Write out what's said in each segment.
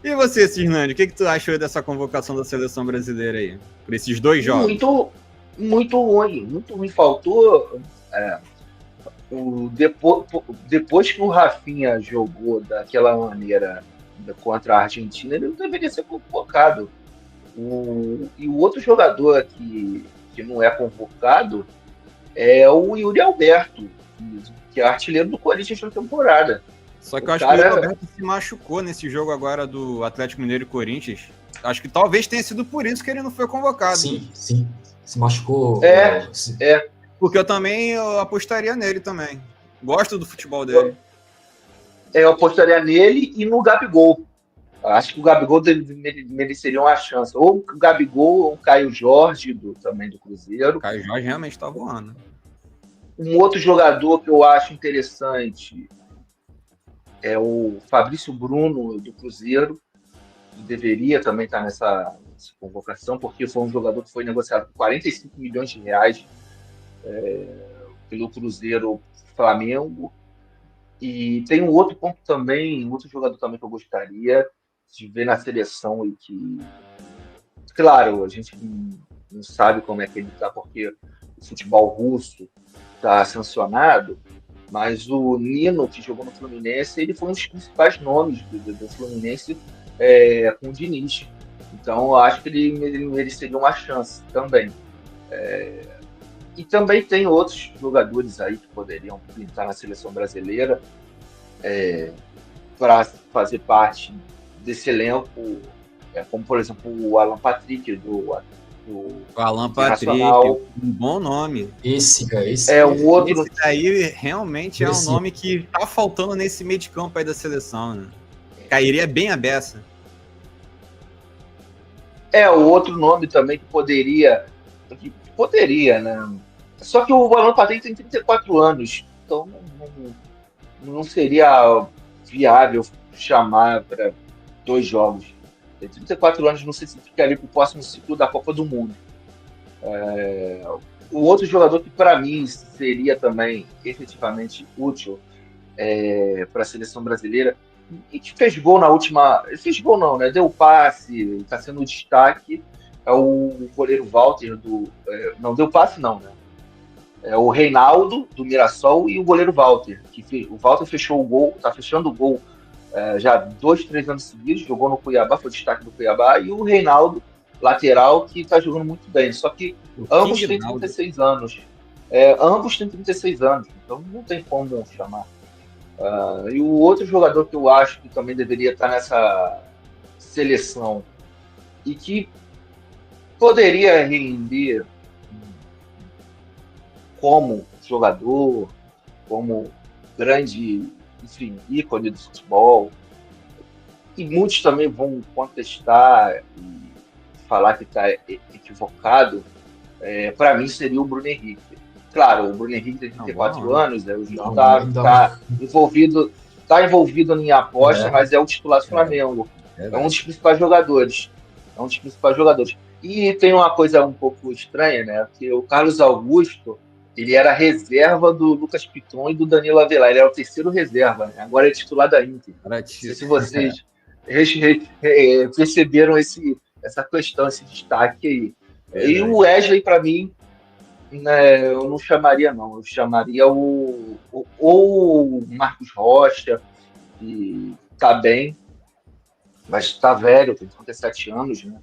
E você, Cirnani, o que tu achou dessa convocação da seleção brasileira aí? Por esses 2 jogos? Muito, muito ruim. Muito ruim. Faltou. Depois que o Rafinha jogou daquela maneira contra a Argentina, ele não deveria ser convocado. E o outro jogador que não é convocado é o Yuri Alberto, que é artilheiro do Corinthians na temporada. Só que eu acho que o Yuri Alberto se machucou nesse jogo agora do Atlético Mineiro e Corinthians. Acho que talvez tenha sido por isso que ele não foi convocado. Sim. Se machucou. Porque eu apostaria nele também. Gosto do futebol dele. Eu apostaria nele e no Gabigol. Acho que o Gabigol mereceria uma chance. Ou o Gabigol ou o Caio Jorge, também do Cruzeiro. O Caio Jorge realmente está voando. Um outro jogador que eu acho interessante é o Fabrício Bruno, do Cruzeiro. Que deveria também estar nessa convocação, porque foi um jogador que foi negociado por 45 milhões de reais pelo Cruzeiro Flamengo. E tem um outro ponto também, um outro jogador também que eu gostaria de ver na seleção e que, claro, a gente não sabe como é que ele está, porque o futebol russo está sancionado, mas o Nino, que jogou no Fluminense, ele foi um dos principais nomes do Fluminense com o Diniz. Então, eu acho que ele mereceria uma chance também. E também tem outros jogadores aí que poderiam pintar na seleção brasileira para fazer parte desse elenco, como, por exemplo, o Alan Patrick, do Alan Patrick, um bom nome. Esse aí realmente é um nome que tá faltando nesse meio de campo aí da seleção, né? Cairia bem a beça. O outro nome também que poderia, né? Só que o Alan Patrick tem 34 anos, então não seria viável chamar para 2 jogos. Tem 34 anos, não sei se ficaria para o próximo ciclo da Copa do Mundo. O outro jogador que, para mim, seria também efetivamente útil para a seleção brasileira, e que fez gol na última... Fez gol não, né? Deu passe, está sendo destaque, é o goleiro Walter não deu passe não, né? É o Reinaldo, do Mirassol, e o goleiro Walter. O Walter fechou o gol, está fechando o gol já 2, 3 anos seguidos, jogou no Cuiabá, foi destaque do Cuiabá, e o Reinaldo, lateral, que está jogando muito bem. Só que ambos têm 36 anos. Ambos têm 36 anos, então não tem como chamar. E o outro jogador que eu acho que também deveria estar nessa seleção e que poderia render como jogador, como grande, enfim, ícone do futebol, e muitos também vão contestar e falar que está equivocado, para mim seria o Bruno Henrique. Claro, o Bruno Henrique tem 34 anos, está envolvido em aposta, mas é o titular do Flamengo. É um dos principais jogadores. E tem uma coisa um pouco estranha, né? Que o Carlos Augusto, ele era reserva do Lucas Piton e do Danilo Avelar. Ele era o terceiro reserva, né? Agora é titular da Inter. Não sei se vocês perceberam essa questão, esse destaque aí. E o Wesley, para mim, né, eu não chamaria, não. Eu chamaria o Marcos Rocha, que está bem, mas está velho, tem 37 anos, né?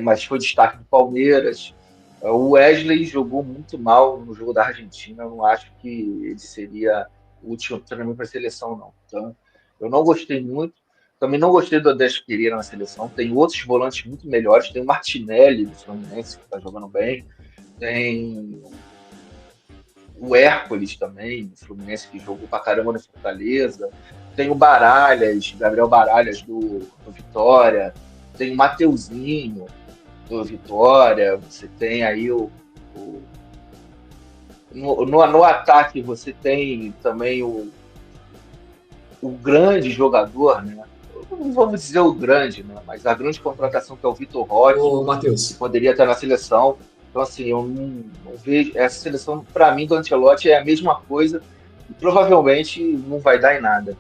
Mas foi destaque do Palmeiras. O Wesley jogou muito mal no jogo da Argentina. Eu não acho que ele seria útil para a seleção, não. Então, eu não gostei muito. Também não gostei do Andrés Pereira na seleção. Tem outros volantes muito melhores. Tem o Martinelli do Fluminense, que está jogando bem. Tem o Hércules também, do Fluminense, que jogou pra caramba na Fortaleza. Tem o Baralhas, Gabriel Baralhas do Vitória. Tem o Mateuzinho do Vitória. Você tem aí no ataque você tem também o grande jogador, né? Não vamos dizer o grande, né? Mas a grande contratação que é o Vitor Roque, que poderia estar na seleção. Então, assim, eu não vejo... Essa seleção, para mim, do Ancelotti é a mesma coisa e provavelmente não vai dar em nada.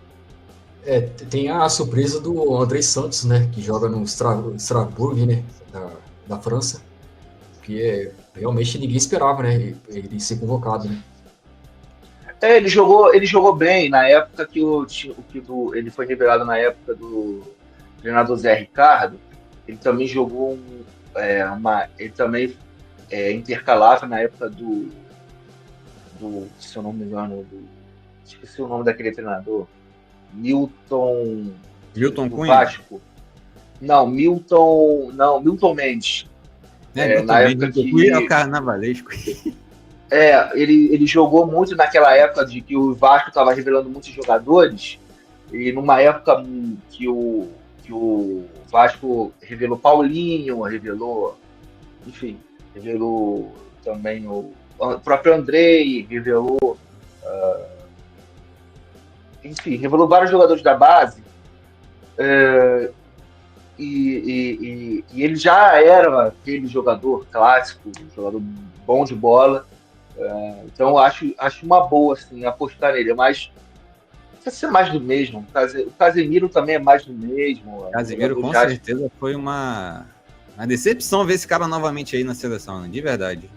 Tem a surpresa do André Santos, né? Que joga no Strasbourg, né? Da França. Que realmente ninguém esperava, né? Ele ser convocado, né? Ele jogou bem na época ele foi revelado na época do treinador Zé Ricardo. Ele também jogou ele também intercalava na época se eu não me engano, esqueci o nome daquele treinador, Milton do Cunha? Vasco. Não, Milton Mendes. Milton na Mendes, época Milton que Cunha é o carnavalesco. ele jogou muito naquela época de que o Vasco estava revelando muitos jogadores, e numa época que o Vasco revelou Paulinho, enfim, revelou também o próprio Andrei, enfim, revelou vários jogadores da base, e ele já era aquele jogador clássico, jogador bom de bola. Então acho uma boa assim, apostar nele, mas precisa ser mais do mesmo. O Casemiro também é mais do mesmo. Casemiro com certeza foi uma decepção ver esse cara novamente aí na seleção, né? De verdade.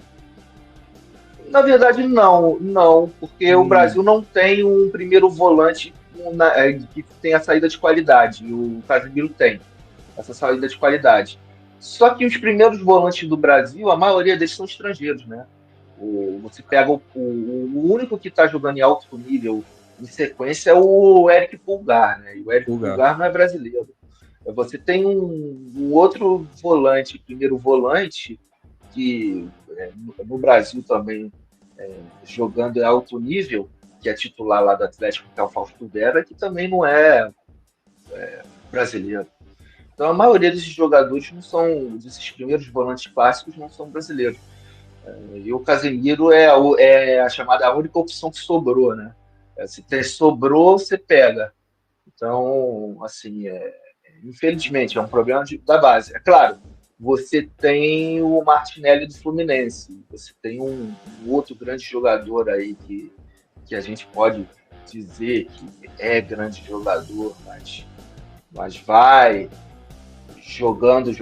Na verdade, não, porque o Brasil não tem um primeiro volante que tem a saída de qualidade. E o Casemiro tem essa saída de qualidade. Só que os primeiros volantes do Brasil, a maioria deles são estrangeiros, né? Você pega o único que está jogando em alto nível em sequência é o Eric Pulgar, né? E o Eric Pulgar não é brasileiro. Você tem um outro volante, primeiro volante, que no Brasil também jogando em alto nível, que é titular lá do Atlético, que é o Fausto Vera, que também não é brasileiro. Então a maioria desses jogadores desses primeiros volantes clássicos não são brasileiros. E o Casemiro é a única opção que sobrou, né? Se sobrou, você pega. Então, assim, infelizmente, é um problema da base. É claro, você tem o Martinelli do Fluminense, você tem um outro grande jogador aí que a gente pode dizer que é grande jogador, mas vai jogando,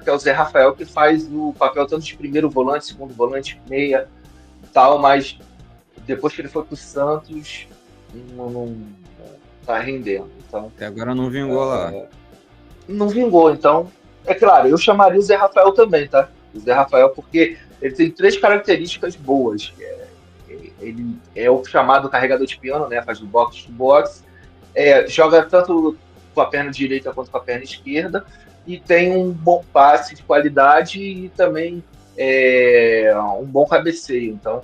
que é o Zé Rafael, que faz o papel tanto de primeiro volante, segundo volante, meia e tal, mas depois que ele foi pro Santos, não tá rendendo. Então, até agora não vingou lá. Não vingou, então, é claro, eu chamaria o Zé Rafael também, tá? O Zé Rafael, porque ele tem 3 características boas. Ele é o chamado carregador de piano, né? Faz do box to box, joga tanto com a perna direita quanto com a perna esquerda, e tem um bom passe de qualidade e também um bom cabeceio. Então,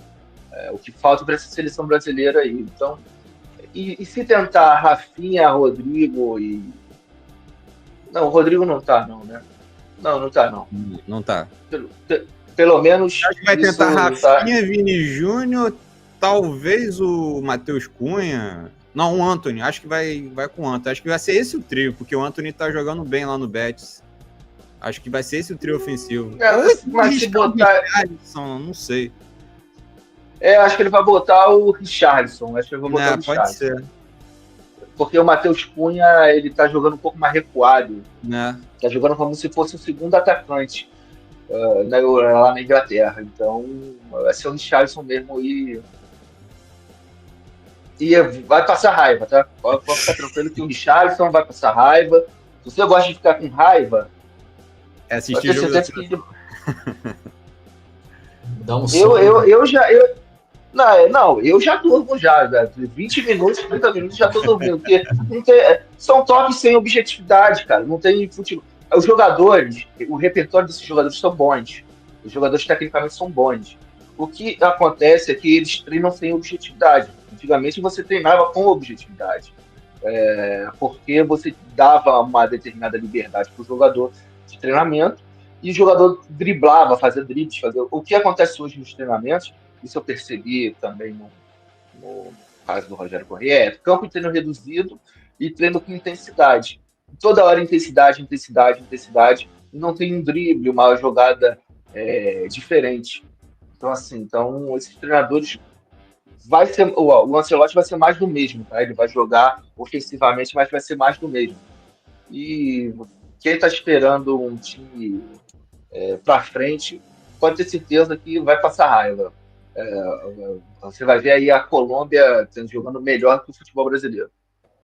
o que falta para essa seleção brasileira aí. Então, e se tentar Rafinha, Rodrigo e... Não, o Rodrigo não tá, não, né? Não tá, não. Não tá. Pelo menos... Acho que vai tentar Rafinha, tá. Vini Júnior, talvez o Matheus Cunha... Não, o Antony, acho que vai com o Antony. Acho que vai ser esse o trio, porque o Antony tá jogando bem lá no Betis. Acho que vai ser esse o trio ofensivo. Mas se botar... Não sei. Acho que ele vai botar o Richarlison. Acho que ele vai botar o Richarlison. Pode ser. Porque o Matheus Cunha, ele tá jogando um pouco mais recuado. Tá jogando como se fosse o segundo atacante lá na Inglaterra. Então, vai ser o Richarlison mesmo e vai passar raiva, tá? Pode ficar tranquilo que o Richarlison vai passar raiva. Se você gosta de ficar com raiva, assistir o jogo. Dá um sono. Eu já durmo já, 20 minutos, 30 minutos já tô dormindo, porque são toques sem objetividade, cara, não tem futebol. Os jogadores, o repertório desses jogadores são bons, os jogadores tecnicamente são bons. O que acontece é que eles treinam sem objetividade. Antigamente você treinava com objetividade, porque você dava uma determinada liberdade para o jogador de treinamento e o jogador driblava, fazia dribles, o que acontece hoje nos treinamentos. Isso eu percebi também no caso do Rogério Corrêa, campo de treino reduzido e treino com intensidade. Toda hora intensidade, e não tem um drible, uma jogada diferente. Então, assim, esses treinadores vai ser o Ancelotti vai ser mais do mesmo, tá? Ele vai jogar ofensivamente, mas vai ser mais do mesmo. E quem está esperando um time para frente pode ter certeza que vai passar raiva. Você vai ver aí a Colômbia jogando melhor que o futebol brasileiro.